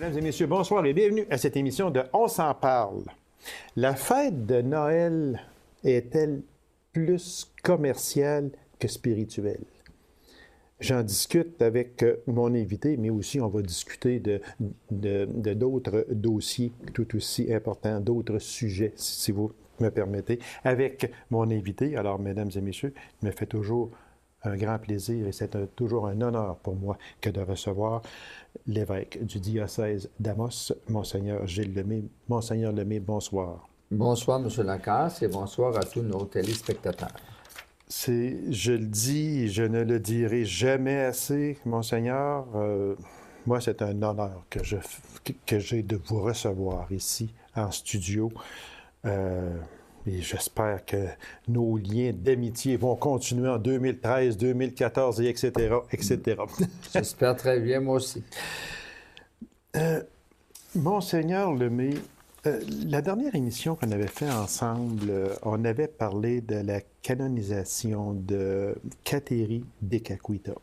Mesdames et messieurs, bonsoir et bienvenue à cette émission de On s'en parle. La fête de Noël est-elle plus commerciale que spirituelle? J'en discute avec mon invité, mais aussi on va discuter de d'autres dossiers tout aussi importants, d'autres sujets, si vous me permettez, avec mon invité. Alors, mesdames et messieurs, il me fait toujours un grand plaisir et c'est toujours un honneur pour moi que de recevoir l'évêque du diocèse d'Amos, Monseigneur Gilles Lemay. Monseigneur Lemay, bonsoir. Bonsoir, M. Lacasse, et bonsoir à tous nos téléspectateurs. Je le dis, je ne le dirai jamais assez, Monseigneur. Moi, c'est un honneur que j'ai de vous recevoir ici, en studio. Et j'espère que nos liens d'amitié vont continuer en 2013, 2014, et etc., etc. J'espère très bien, moi aussi. Monseigneur Lemay, la dernière émission qu'on avait fait ensemble, on avait parlé de la canonisation de Kateri Tekakwitha.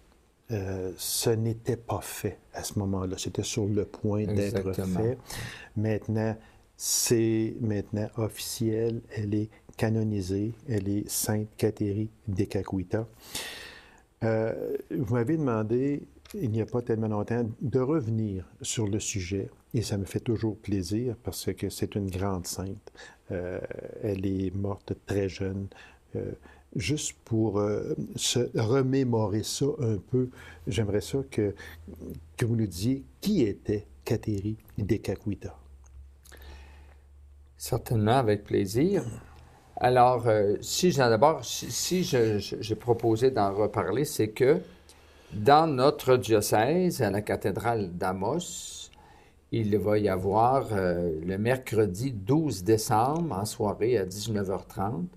Ce n'était pas fait à ce moment-là. C'était sur le point d'être fait. Maintenant, c'est officiel. Elle est canonisée. Elle est Sainte Kateri Tekakwitha. Vous m'avez demandé, il n'y a pas tellement longtemps, de revenir sur le sujet. Et ça me fait toujours plaisir parce que c'est une grande sainte. Elle est morte très jeune. Juste pour se remémorer ça un peu, j'aimerais ça que vous nous disiez qui était Kateri Tekakwitha. Certainement, avec plaisir. Alors, si j'ai proposé d'en reparler, c'est que dans notre diocèse, à la cathédrale d'Amos, il va y avoir le mercredi 12 décembre, en soirée à 19h30,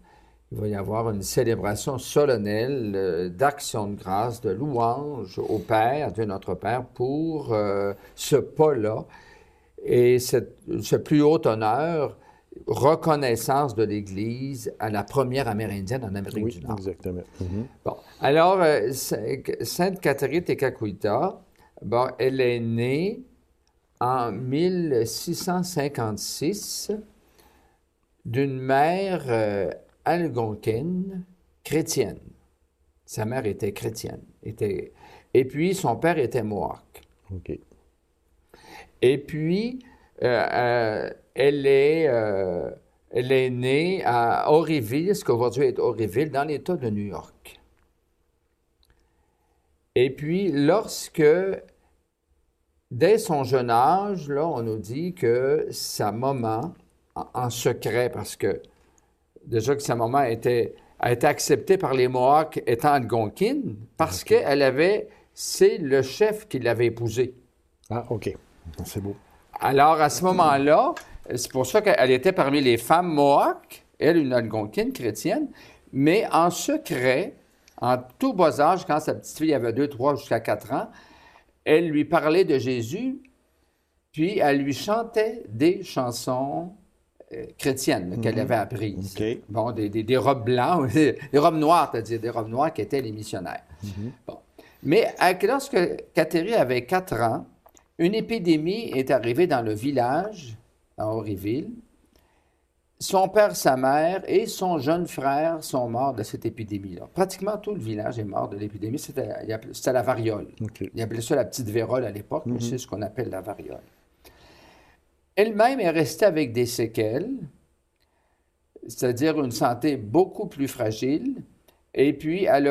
il va y avoir une célébration solennelle d'action de grâce, de louange au Père, Dieu notre Père, pour ce pas-là. Et ce plus haut honneur, reconnaissance de l'Église à la première amérindienne en Amérique du Nord. Exactement. Mm-hmm. Bon, alors, Sainte Kateri Tekakwitha, bon, elle est née en 1656 d'une mère algonquine chrétienne. Sa mère était chrétienne. Et puis, son père était mohawk. OK. Et puis, elle est née à Oryville, ce qu'aujourd'hui est Oryville, dans l'État de New York. Et puis, dès son jeune âge, là, on nous dit que sa maman, en secret, parce que déjà que sa maman a été acceptée par les Mohawks étant algonquine, parce c'est le chef qui l'avait épousée. Ah, OK. C'est beau. Alors, à ce moment-là, c'est pour ça qu'elle était parmi les femmes Mohawks, elle, une algonquine chrétienne, mais en secret, en tout bas âge, quand sa petite fille avait 2, 3, jusqu'à 4 ans, elle lui parlait de Jésus, puis elle lui chantait des chansons chrétiennes qu'elle avait apprises. Okay. Bon, des robes blanches, des robes noires, c'est-à-dire des robes noires qui étaient les missionnaires. Mm-hmm. Bon. Mais lorsque Kateri avait 4 ans, une épidémie est arrivée dans le village, à Oryville. Son père, sa mère et son jeune frère sont morts de cette épidémie-là. Pratiquement tout le village est mort de l'épidémie. C'était la variole. Okay. Il appelait ça la petite vérole à l'époque, mais c'est ce qu'on appelle la variole. Elle-même est restée avec des séquelles, c'est-à-dire une santé beaucoup plus fragile, et puis elle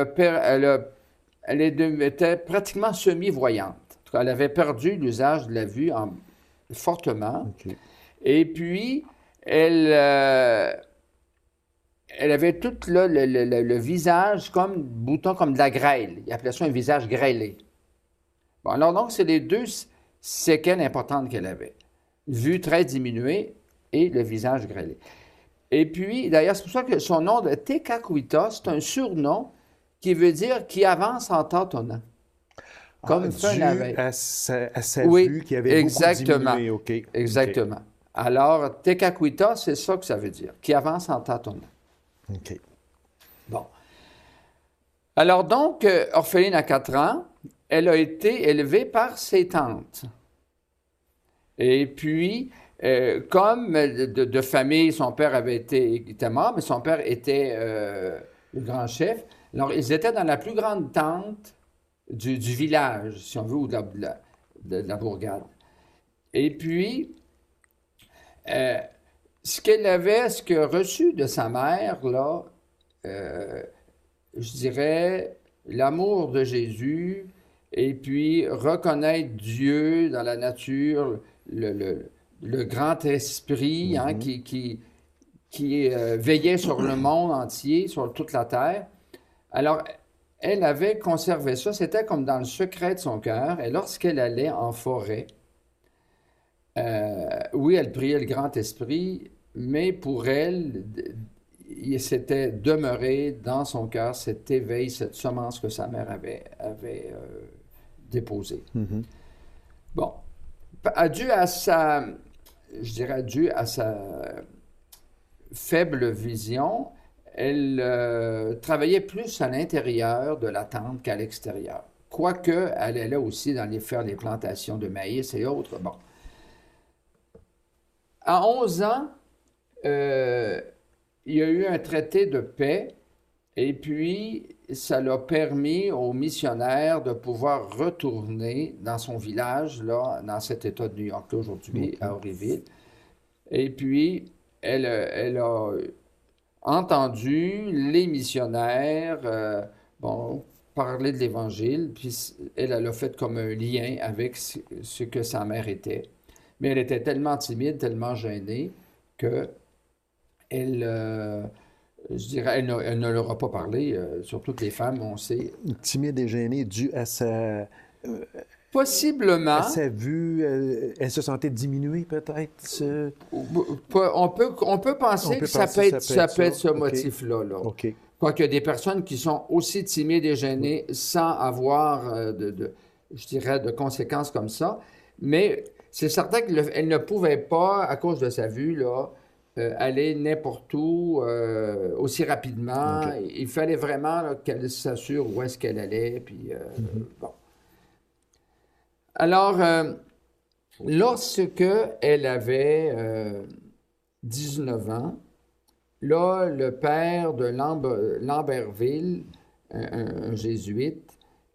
était pratiquement semi-voyante. Elle avait perdu l'usage de la vue fortement. Okay. Et puis, elle avait tout là, le visage comme bouton, comme de la grêle. Il appelait ça un visage grêlé. Bon, alors donc, c'est les deux séquelles importantes qu'elle avait. Vue très diminuée et le visage grêlé. Et puis, d'ailleurs, c'est pour ça que son nom de Tekakwitha, c'est un surnom qui veut dire « qui avance en tâtonnant ». Comme dû à sa vue qui avait exactement, beaucoup diminué. Okay. Exactement. Okay. Alors, Tekakwitha, c'est ça que ça veut dire, qui avance en tâtonnant. OK. Bon. Alors donc, orpheline à 4 ans, elle a été élevée par ses tantes. Et puis, comme de famille, son père était mort, mais son père était le grand chef. Alors, ils étaient dans la plus grande tente du village, si on veut, ou de la bourgade. Et puis, ce qu'elle a reçu de sa mère, là, je dirais, l'amour de Jésus, et puis reconnaître Dieu dans la nature, le grand esprit hein, qui veillait sur le monde entier, sur toute la terre. Alors, elle avait conservé ça, c'était comme dans le secret de son cœur, et lorsqu'elle allait en forêt, oui, elle priait le grand esprit, mais pour elle, il s'était demeuré dans son cœur cet éveil, cette semence que sa mère avait déposée. Mhm. Bon, dû à sa faible vision, elle travaillait plus à l'intérieur de la tente qu'à l'extérieur. Quoique, elle allait aussi faire les plantations de maïs et autres. Bon. À 11 ans, il y a eu un traité de paix et puis ça l'a permis aux missionnaires de pouvoir retourner dans son village, là, dans cet État de New York, là, aujourd'hui, à Horryville. Et puis, elle a entendu les missionnaires parler de l'Évangile, puis elle a fait comme un lien avec ce que sa mère était. Mais elle était tellement timide, tellement gênée, que je dirais, elle ne leur a pas parlé. Surtout que les femmes, on sait. Timide et gênée dû à Possiblement. sa vue. Elle se sentait diminuée, peut-être. On peut penser que ça peut être ce motif-là. Là. OK. Quoique il y a des personnes qui sont aussi timides et gênées sans avoir, je dirais, de conséquences comme ça. Mais c'est certain qu'elle ne pouvait pas, à cause de sa vue, là, aller n'importe où aussi rapidement. Okay. Il fallait vraiment là, qu'elle s'assure où est-ce qu'elle allait. Puis, bon. Alors, lorsque elle avait 19 ans, là, le père de Lamberville, un jésuite,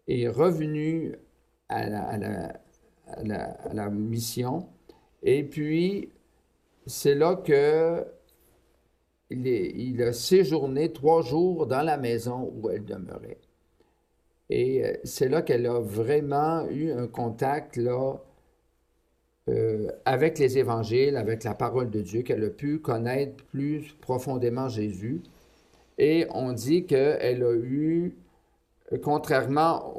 est revenu à la mission. Et puis, c'est là qu'il a séjourné 3 jours dans la maison où elle demeurait. Et c'est là qu'elle a vraiment eu un contact là, avec les évangiles, avec la parole de Dieu, qu'elle a pu connaître plus profondément Jésus. Et on dit qu'elle a eu, contrairement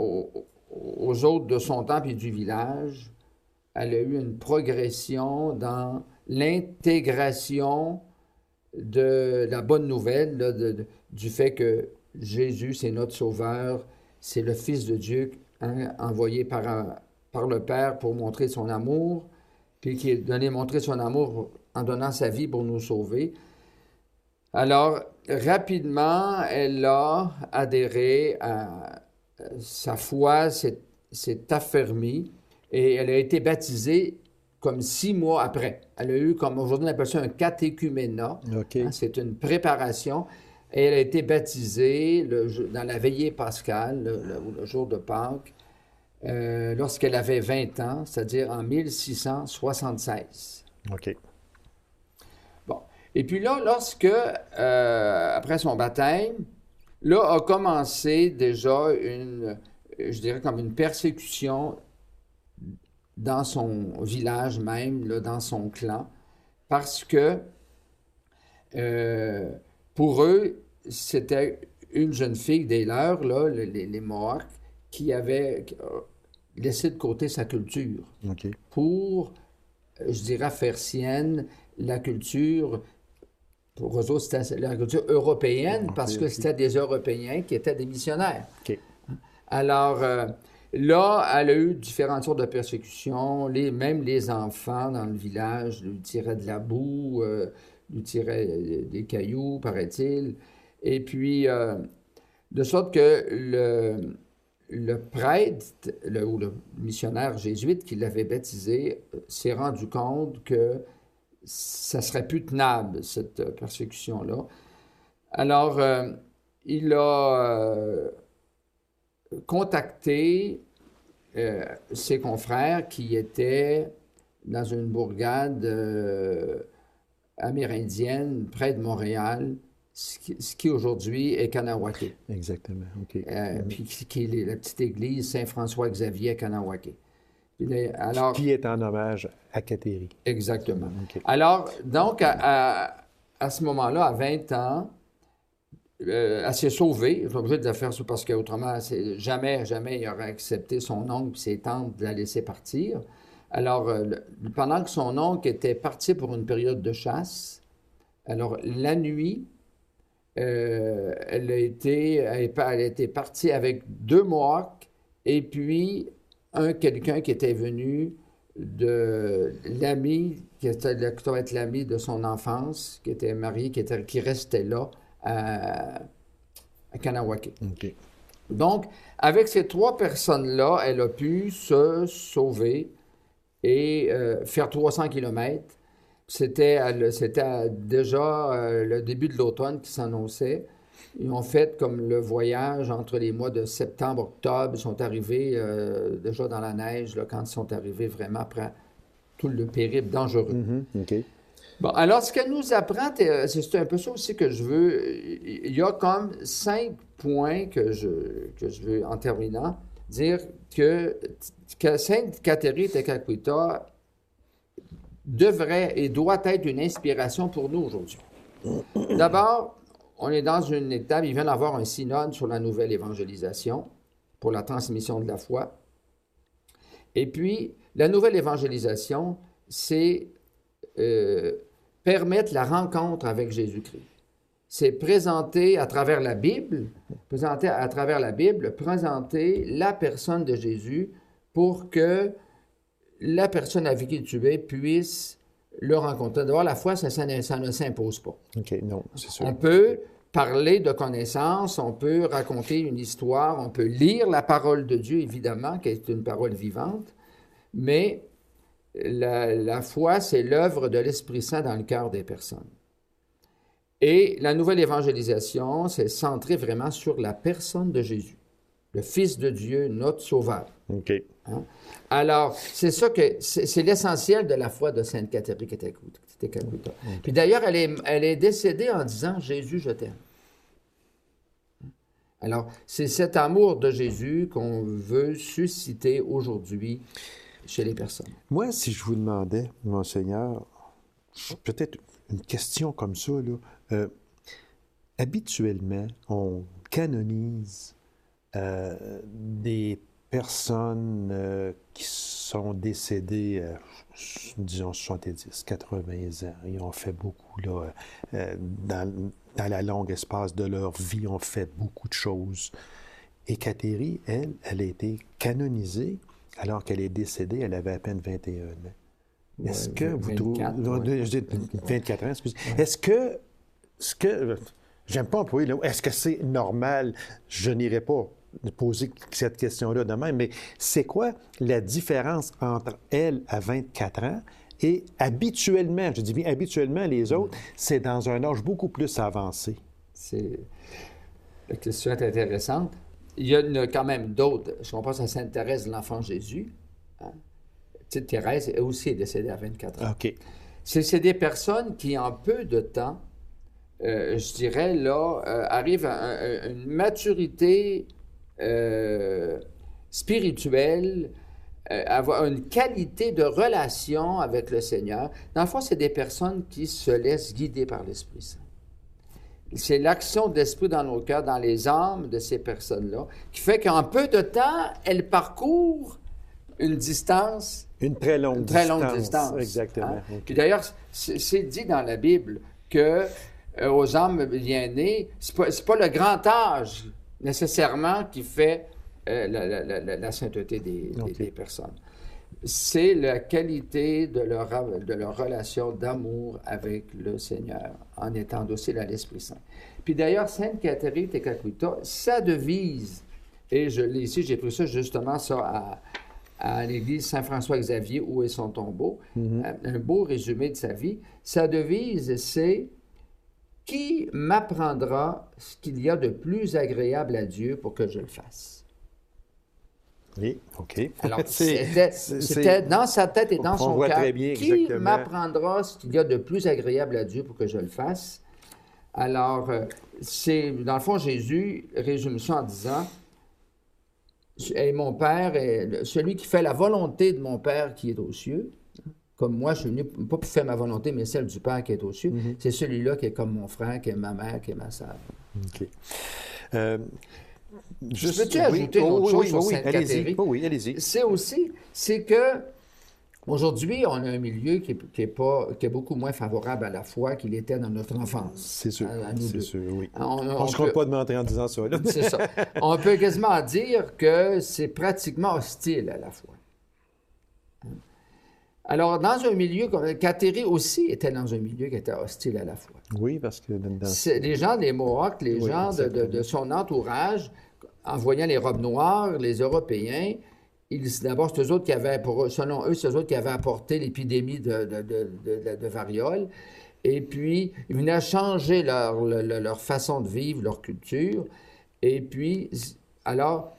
aux autres de son temps et du village, elle a eu une progression dans l'intégration de la bonne nouvelle, là, du fait que Jésus, c'est notre Sauveur, c'est le Fils de Dieu hein, envoyé par le Père pour montrer son amour, puis qui est donné montrer son amour en donnant sa vie pour nous sauver. Alors, rapidement, elle a adhéré à sa foi, s'est affermie, et elle a été baptisée comme 6 mois après. Elle a eu, comme aujourd'hui on appelle ça, un catéchuménat. Okay. Hein, c'est une préparation. Et elle a été baptisée dans la veillée pascale, le jour de Pâques, lorsqu'elle avait 20 ans, c'est-à-dire en 1676. OK. Bon. Et puis là, après son baptême, là a commencé déjà je dirais comme une persécution dans son village même, là, dans son clan, parce que pour eux, c'était une jeune fille des leurs, là, les Mohawks, qui avait laissé de côté sa culture okay. pour, je dirais, faire sienne la culture, pour eux autres, c'était la culture européenne, parce que c'était des Européens qui étaient des missionnaires. Okay. Alors, là, elle a eu différentes sortes de persécutions, même les enfants dans le village lui tiraient de la boue, lui tiraient des cailloux, paraît-il. Et puis, de sorte que le prêtre ou le missionnaire jésuite qui l'avait baptisé s'est rendu compte que ça serait plus tenable, cette persécution-là. Alors, il a contacté ses confrères qui étaient dans une bourgade amérindienne près de Montréal, ce qui aujourd'hui est Kahnawake. Exactement. OK. Puis qui est la petite église Saint-François-Xavier à Kahnawake. Alors, qui est en hommage à Kateri. Exactement. Okay. Alors, donc, à ce moment-là, à 20 ans, elle s'est sauvée. Je suis obligé de la faire ça parce qu'autrement, jamais il aurait accepté son oncle et ses tantes de la laisser partir. Alors, pendant que son oncle était parti pour une période de chasse, alors la nuit, elle était partie avec 2 Mohawks et puis quelqu'un qui était venu de l'ami, qui doit être l'ami de son enfance, qui était marié, qui restait là à Kahnawake. Okay. Donc, avec ces 3 personnes-là, elle a pu se sauver et faire 300 km. C'était déjà le début de l'automne qui s'annonçait. Ils ont fait comme le voyage entre les mois de septembre, octobre. Ils sont arrivés déjà dans la neige là, quand ils sont arrivés vraiment après tout le périple dangereux. Mm-hmm. Okay. Bon, alors, ce qu'elle nous apprend, c'est un peu ça aussi que je veux. Il y a comme 5 points que je veux, en terminant, dire que Sainte Kateri Tekakwitha devrait et doit être une inspiration pour nous aujourd'hui. D'abord, on est dans une étape, il vient d'avoir un synode sur la nouvelle évangélisation pour la transmission de la foi. Et puis, la nouvelle évangélisation, c'est permettre la rencontre avec Jésus-Christ. C'est présenter à travers la Bible, présenter la personne de Jésus pour que la personne avec qui tu es puisse le rencontrer. D'abord, la foi, ça ne s'impose pas. OK, non, c'est sûr. On peut parler de connaissances, on peut raconter une histoire, on peut lire la parole de Dieu, évidemment, qui est une parole vivante, mais la foi, c'est l'œuvre de l'Esprit Saint dans le cœur des personnes. Et la nouvelle évangélisation, c'est centré vraiment sur la personne de Jésus, le Fils de Dieu, notre Sauveur. OK. Hein? Alors, c'est ça que c'est l'essentiel de la foi de Sainte Kateri Tekakwitha. Puis d'ailleurs, elle est décédée en disant « Jésus, je t'aime ». Alors, c'est cet amour de Jésus qu'on veut susciter aujourd'hui chez les personnes. Moi, si je vous demandais, Monseigneur, peut-être une question comme ça, là, habituellement, on canonise des personnes qui sont décédées, disons, 70, 80 ans. Ils ont fait beaucoup, là, dans la longue espace de leur vie, ont fait beaucoup de choses. Et Kateri, elle a été canonisée alors qu'elle est décédée, elle avait à peine 21 ans. Est-ce que vous trouvez... Je dis 24 ans, excusez. Ouais. Est-ce que j'aime pas employer le mot, est-ce que c'est normal? Je n'irai pas poser cette question-là de même, mais c'est quoi la différence entre elle à 24 ans et habituellement, je dis bien habituellement, les autres, c'est dans un âge beaucoup plus avancé? La question est intéressante. Il y a quand même d'autres. Je pense à Sainte Thérèse de l'Enfant Jésus. Hein? Petite Thérèse, elle aussi est décédée à 24 ans. OK. C'est des personnes qui, en peu de temps, je dirais, là, arrivent à une maturité spirituelle, avoir une qualité de relation avec le Seigneur. Dans le fond, c'est des personnes qui se laissent guider par l'Esprit Saint. C'est l'action de l'Esprit dans nos cœurs, dans les âmes de ces personnes-là, qui fait qu'en peu de temps, elles parcourent une distance. Une très longue distance. Exactement. Hein? Okay. Puis d'ailleurs, c'est dit dans la Bible que aux âmes bien-nées, c'est pas le grand âge nécessairement qui fait la sainteté des personnes. C'est la qualité de leur relation d'amour avec le Seigneur, en étant docile à l'Esprit Saint. Puis d'ailleurs, Sainte Kateri Tekakwitha, sa devise, Et je l'ai ici, j'ai pris ça justement ça à l'église Saint-François-Xavier, où est son tombeau. Un beau résumé de sa vie. Sa devise, c'est « Qui m'apprendra ce qu'il y a de plus agréable à Dieu pour que je le fasse? » Oui, OK. Alors, c'était dans sa tête et dans son voit cœur. très bien, Qui exactement. m'apprendra ce qu'il y a de plus agréable à Dieu pour que je le fasse? Alors, dans le fond, Jésus résume ça en disant « Et mon Père est celui qui fait la volonté de mon Père qui est aux cieux. Comme moi, je suis venu pas pour faire ma volonté, mais celle du Père qui est aux cieux. C'est celui-là qui est comme mon frère, qui est ma mère, qui est ma sœur. » OK. Peux-tu ajouter une autre chose sur Sainte Catherine? Oui, allez-y. C'est que aujourd'hui, on a un milieu qui est beaucoup moins favorable à la foi qu'il était dans notre enfance. C'est sûr, à nous deux. c'est sûr, oui. On ne se compte pas de mentir en disant ça. Là. C'est ça. On peut quasiment dire que c'est pratiquement hostile à la foi. Alors, dans un milieu comme Kateri aussi était dans un milieu qui était hostile à la foi. Oui, parce que les gens des Mohawks, les gens de son entourage, en voyant les robes noires, les Européens, d'abord, c'est eux autres qui avaient, selon eux, c'est eux autres qui avaient apporté l'épidémie de variole. Et puis, ils venaient changer leur façon de vivre, leur culture. Et puis, alors,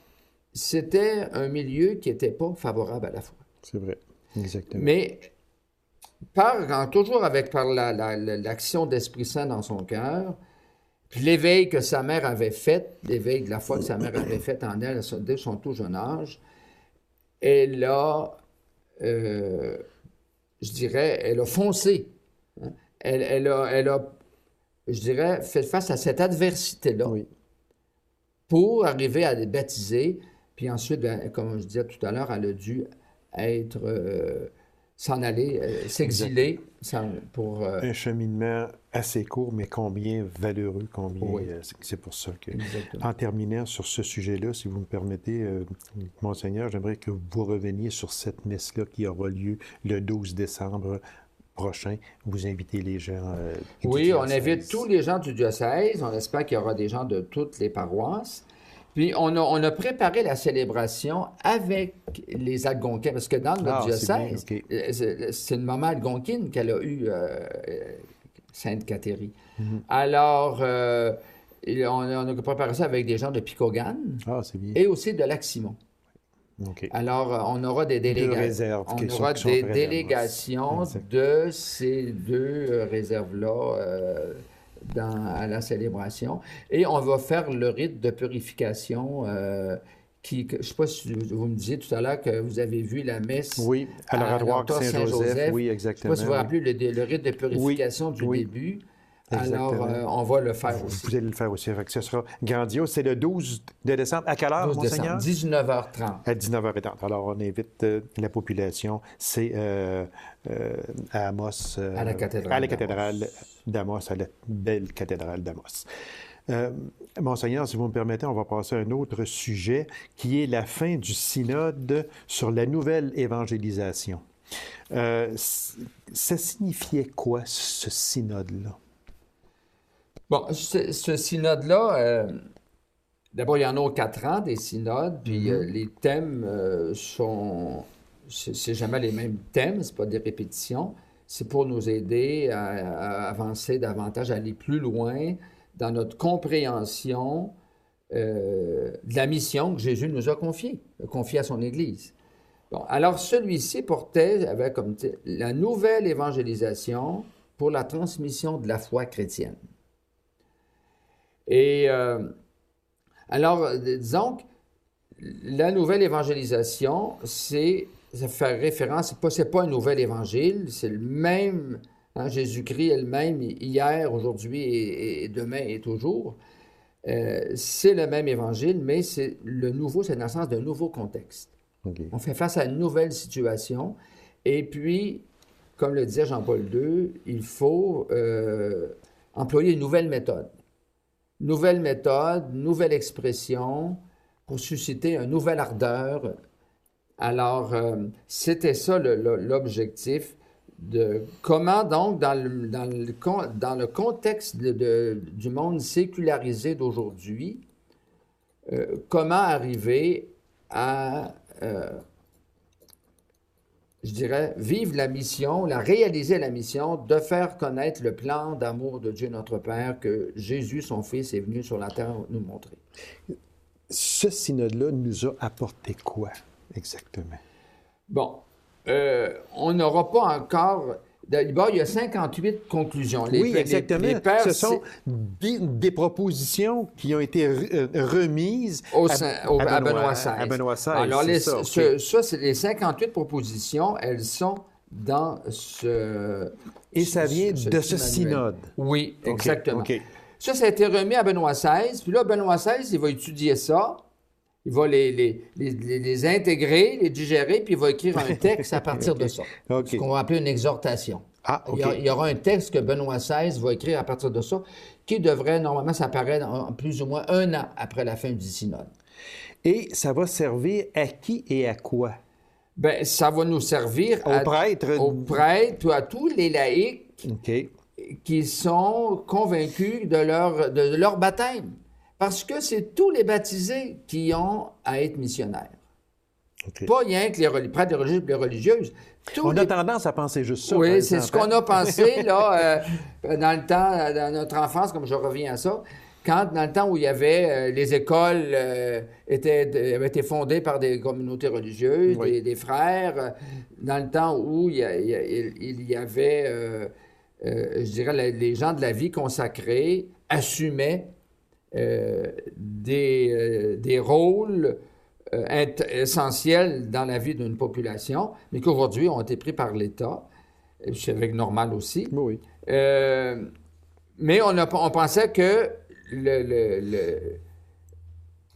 c'était un milieu qui n'était pas favorable à la foi. C'est vrai, exactement. Mais, toujours par l'action d'Esprit Saint dans son cœur, puis l'éveil que sa mère avait fait, l'éveil de la foi que sa mère avait fait en elle dès son tout jeune âge, elle a, je dirais, elle a foncé. Hein? Elle a, je dirais, fait face à cette adversité-là pour arriver à les baptiser. Puis ensuite, comme je disais tout à l'heure, elle a dû s'en aller, s'exiler pour... Un cheminement assez court, mais combien valeureux, c'est pour ça que... Exactement. En terminant sur ce sujet-là, si vous me permettez, Monseigneur, j'aimerais que vous reveniez sur cette messe-là qui aura lieu le 12 décembre prochain. Vous invitez les gens du diocèse. On diocèse. invite tous les gens du diocèse. On espère qu'il y aura des gens de toutes les paroisses. Puis, on a préparé la célébration avec les Algonquins, parce que dans notre diocèse, c'est une maman algonquine qu'elle a eue, Sainte Catherine. Alors, on a préparé ça avec des gens de Picogan et aussi de Lac-Simon. Alors, on aura des délégations. On aura des délégations de ces deux réserves-là à la célébration. Et on va faire le rite de purification je ne sais pas si vous me disiez tout à l'heure que vous avez vu la messe à l'oratoire Saint-Joseph. Oui, exactement. Je ne sais pas si vous vous rappelez le rite de purification du début. Exactement. Alors, on va le faire aussi. Vous allez le faire aussi. Ce sera grandiose. C'est le 12 de décembre. À quelle heure, Monseigneur? 19h30. À 19h30. Alors, on invite la population. C'est à Amos. À la cathédrale d'Amos, à la belle cathédrale d'Amos. Monseigneur, si vous me permettez, on va passer à un autre sujet qui est la fin du synode sur la nouvelle évangélisation. Ça signifiait quoi, ce synode-là? Bon, ce synode-là, d'abord, il y en a 4 ans, des synodes, puis les thèmes c'est jamais les mêmes thèmes, c'est pas des répétitions. C'est pour nous aider à avancer davantage, à aller plus loin dans notre compréhension de la mission que Jésus nous a confiée à son Église. Bon, alors celui-ci avait comme titre « La nouvelle évangélisation pour la transmission de la foi chrétienne ». Et alors, disons que la nouvelle évangélisation, ça fait référence, c'est pas un nouvel évangile, c'est le même, Jésus-Christ est le même hier, aujourd'hui et demain et toujours. C'est le même évangile, mais c'est dans le sens d'un nouveau contexte. On fait face à une nouvelle situation, et puis, comme le disait Jean-Paul II, il faut employer une nouvelle méthode. Nouvelle méthode, nouvelle expression pour susciter une nouvelle ardeur. Alors, c'était ça l'objectif de comment donc, dans le contexte du monde sécularisé d'aujourd'hui, comment arriver à, je dirais, vivre la mission, réaliser la mission de faire connaître le plan d'amour de Dieu notre Père que Jésus, son Fils, est venu sur la terre nous montrer. Ce synode-là nous a apporté quoi exactement? Bon, on n'aura pas encore... D'abord, il y a 58 conclusions. Oui, exactement. Les pères, ce sont des propositions qui ont été remises à Benoît XVI. À Benoît XVI, alors, ça, c'est les 58 propositions, elles sont dans ce... Et ça vient de ce synode. Oui, exactement. Okay. Ça a été remis à Benoît XVI, puis là, Benoît XVI, il va étudier ça, il va les intégrer, les digérer, puis il va écrire un texte à partir de ça. Ce qu'on va appeler une exhortation. Ah, OK. Il y aura un texte que Benoît XVI va écrire à partir de ça, qui devrait normalement s'apparaître en plus ou moins 1 an après la fin du synode. Et ça va servir à qui et à quoi? Bien, ça va nous servir aux prêtres, à tous les laïcs qui sont convaincus de leur baptême. Parce que c'est tous les baptisés qui ont à être missionnaires. Pas rien que les prêtres, les religieux et les religieuses. On a tendance à penser juste ça. Oui, c'est ce qu'on a pensé là, dans le temps, dans notre enfance, comme je reviens à ça. Quand, dans le temps où il y avait les écoles avaient été fondées par des communautés religieuses, des frères, dans le temps où il y avait, je dirais, les gens de la vie consacrée assumaient des rôles essentiels dans la vie d'une population, mais qu'aujourd'hui ont été pris par l'État, c'est avec normal aussi. Oui. Mais on pensait que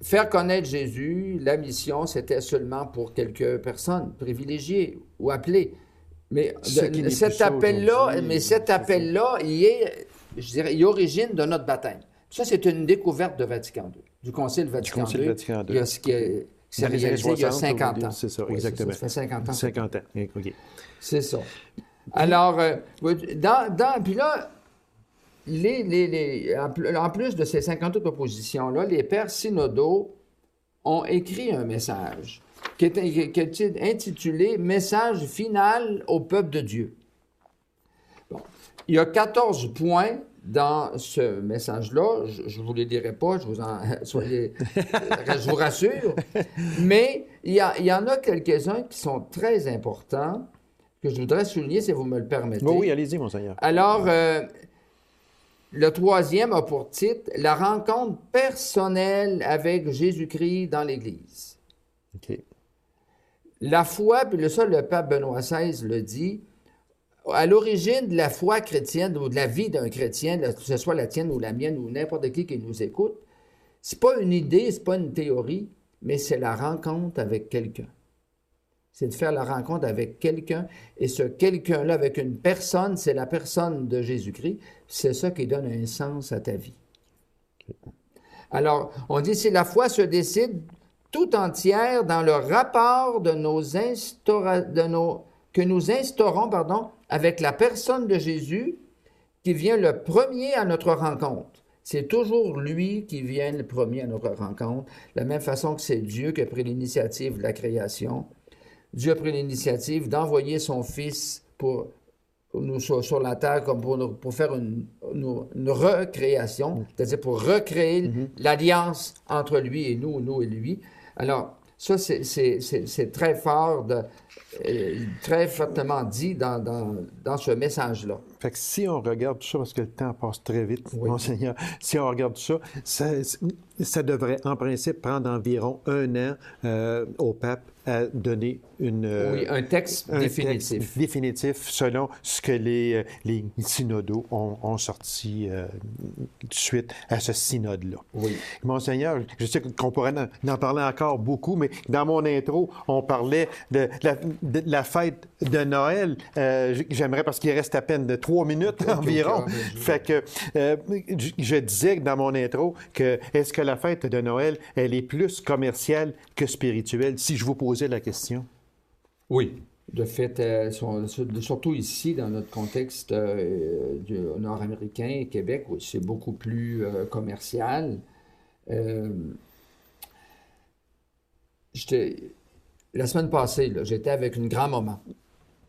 faire connaître Jésus, la mission, c'était seulement pour quelques personnes privilégiées ou appelées. Mais cet appel-là, il origine de notre baptême. Ça, c'est une découverte de Vatican II, du Concile Vatican II. Il y a ce qui s'est réalisé il y a 50 ans. C'est ça, exactement. Ça fait 50 ans. 50 ans, OK. C'est ça. Alors, puis là, en plus de ces 58 propositions-là, les pères synodaux ont écrit un message qui est intitulé « Message final au peuple de Dieu ». Bon. Il y a 14 points dans ce message-là. Je ne vous les dirai pas, je vous rassure. Mais il y en a quelques-uns qui sont très importants, que je voudrais souligner, si vous me le permettez. Oui, allez-y, monseigneur. Alors, le 3e a pour titre « La rencontre personnelle avec Jésus-Christ dans l'Église ». OK. La foi, puis le pape Benoît XVI le dit, à l'origine de la foi chrétienne ou de la vie d'un chrétien, que ce soit la tienne ou la mienne ou n'importe qui nous écoute, c'est pas une idée, c'est pas une théorie, mais c'est la rencontre avec quelqu'un. C'est de faire la rencontre avec quelqu'un, et ce quelqu'un-là, avec une personne, c'est la personne de Jésus-Christ. C'est ça qui donne un sens à ta vie. Alors, on dit, si la foi se décide tout entière dans le rapport que nous instaurons avec la personne de Jésus, qui vient le premier à notre rencontre. C'est toujours lui qui vient le premier à notre rencontre, de la même façon que c'est Dieu qui a pris l'initiative de la création. Dieu a pris l'initiative d'envoyer son Fils pour nous sur la terre comme pour faire une recréation, c'est-à-dire pour recréer l'alliance entre lui et nous et lui. Alors, ça, c'est très fort, très fortement dit dans ce message-là. Fait que si on regarde tout ça, parce que le temps passe très vite, monseigneur, si on regarde tout ça, ça devrait en principe prendre environ 1 an au pape à donner un texte définitif. Texte définitif selon ce que les synodaux ont sorti suite à ce synode-là. Oui. Monseigneur, je sais qu'on pourrait en parler encore beaucoup, mais dans mon intro, on parlait de la fête de Noël. J'aimerais, parce qu'il reste à peine de 3 minutes environ. Fait que je disais dans mon intro que est-ce que la fête de Noël, elle est plus commerciale que spirituelle, si je vous posais la question? Oui. De fait, surtout ici, dans notre contexte nord-américain et Québec, oui, c'est beaucoup plus commercial. La semaine passée, là, j'étais avec une grand-maman.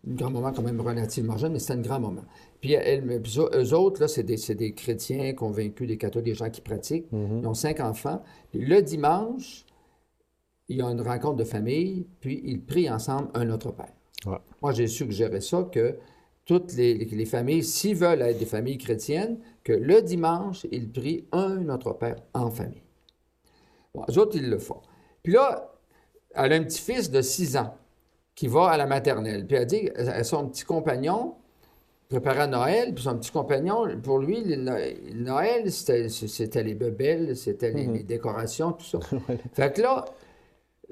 Une grand-maman quand même relativement jeune, mais c'était une grand-maman. Puis eux autres, là, c'est des chrétiens convaincus, des catholiques, des gens qui pratiquent. Ils ont 5 enfants. Puis le dimanche, il y a une rencontre de famille, puis ils prient ensemble un Notre Père. Ouais. Moi, j'ai suggéré ça, que toutes les familles, s'ils veulent être des familles chrétiennes, que le dimanche, ils prient un Notre Père en famille. Bon, eux autres, ils le font. Puis là, elle a un petit-fils de 6 ans qui va à la maternelle. Puis elle dit à son petit compagnon, préparait Noël, puis son petit compagnon, pour lui, Noël, c'était les bebelles, c'était les décorations, tout ça. Fait que là,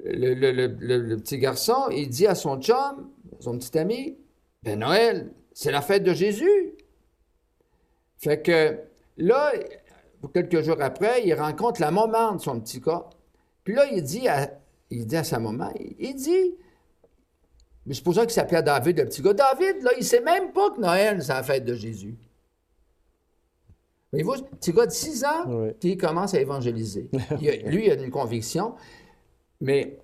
le petit garçon, il dit à son chum, son petit ami, « Ben Noël, c'est la fête de Jésus! » Fait que là, quelques jours après, il rencontre la maman de son petit gars. Puis là, il dit à sa maman, il dit... Mais supposons qu'il s'appelait David, le petit gars. David, là, il ne sait même pas que Noël, c'est la fête de Jésus. Voyez-vous, le petit gars de 6 ans, puis il commence à évangéliser. Lui, il a une conviction, mais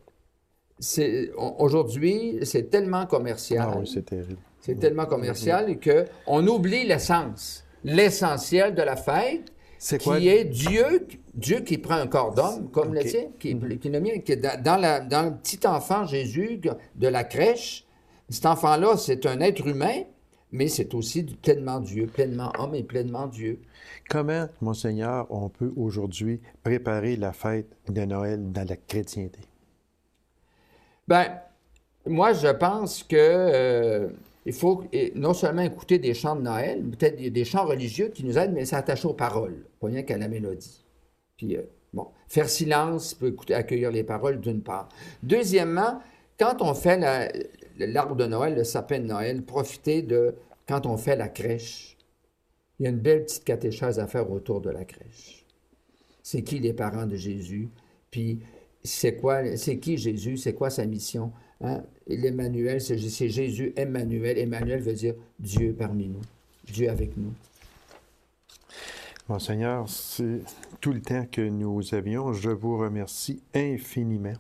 aujourd'hui, c'est tellement commercial. Ah oui, c'est terrible. C'est tellement commercial qu'on oublie l'essence, l'essentiel de la fête, qui est Dieu qui prend un corps d'homme, comme le tien, qui l'a mis, qui est dans le petit enfant Jésus de la crèche. Cet enfant-là, c'est un être humain, mais c'est aussi pleinement Dieu, pleinement homme et pleinement Dieu. Comment, Monseigneur, on peut aujourd'hui préparer la fête de Noël dans la chrétienté? Bien, moi, je pense que... il faut non seulement écouter des chants de Noël, peut-être des chants religieux qui nous aident, mais s'attacher aux paroles, pas rien qu'à la mélodie. Puis, faire silence pour accueillir les paroles, d'une part. Deuxièmement, quand on fait l'arbre de Noël, le sapin de Noël, profitez quand on fait la crèche. Il y a une belle petite catéchèse à faire autour de la crèche. C'est qui les parents de Jésus? Puis, c'est qui Jésus? C'est quoi sa mission? Hein? L'Emmanuel, c'est Jésus Emmanuel. Emmanuel veut dire Dieu parmi nous, Dieu avec nous. Monseigneur, c'est tout le temps que nous avions. Je vous remercie infiniment.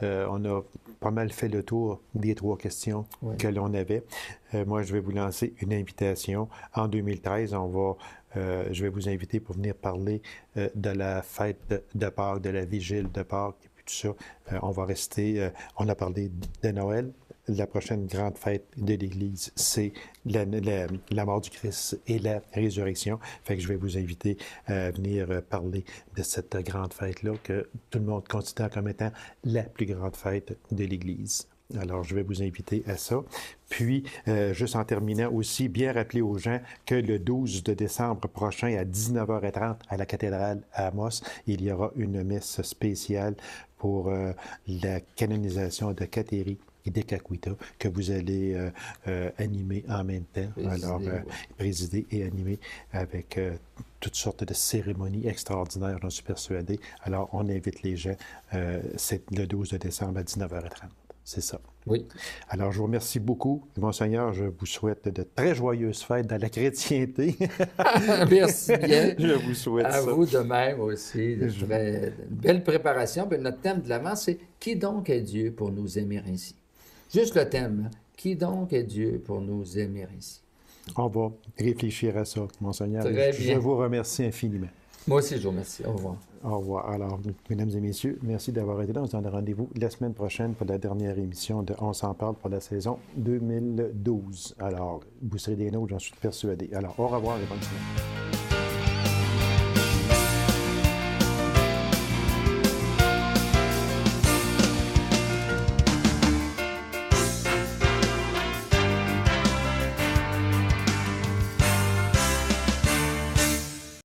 On a pas mal fait le tour des 3 questions que l'on avait. Moi, je vais vous lancer une invitation. En 2013, je vais vous inviter pour venir parler de la fête de Pâques, de la vigile de Pâques. Tout ça, on va rester... on a parlé de Noël. La prochaine grande fête de l'Église, c'est la mort du Christ et la résurrection. Fait que je vais vous inviter à venir parler de cette grande fête-là que tout le monde considère comme étant la plus grande fête de l'Église. Alors, je vais vous inviter à ça. Puis, juste en terminant aussi, bien rappeler aux gens que le 12 de décembre prochain, à 19h30, à la cathédrale à Amos, il y aura une messe spéciale pour la canonisation de Kateri et de Kakwita, que vous allez animer en même temps. Présider et animer avec toutes sortes de cérémonies extraordinaires, j'en suis persuadé. Alors, on invite les gens, c'est le 12 de décembre à 19h30. C'est ça. Oui. Alors, je vous remercie beaucoup. Monseigneur, je vous souhaite de très joyeuses fêtes dans la chrétienté. Merci bien. Je vous souhaite à ça. Vous de même aussi. Une belle préparation. Puis notre thème de l'avant, c'est « Qui donc est Dieu pour nous aimer ainsi? » Juste le thème. Hein? Qui donc est Dieu pour nous aimer ainsi? On va réfléchir à ça, Monseigneur. Très bien. Je vous remercie infiniment. Moi aussi, je vous remercie. Au revoir. Au revoir. Alors, mesdames et messieurs, merci d'avoir été là. On se donne rendez-vous la semaine prochaine pour la dernière émission de On s'en parle pour la saison 2012. Alors, vous serez des nôtres, j'en suis persuadé. Alors, au revoir et bonne semaine.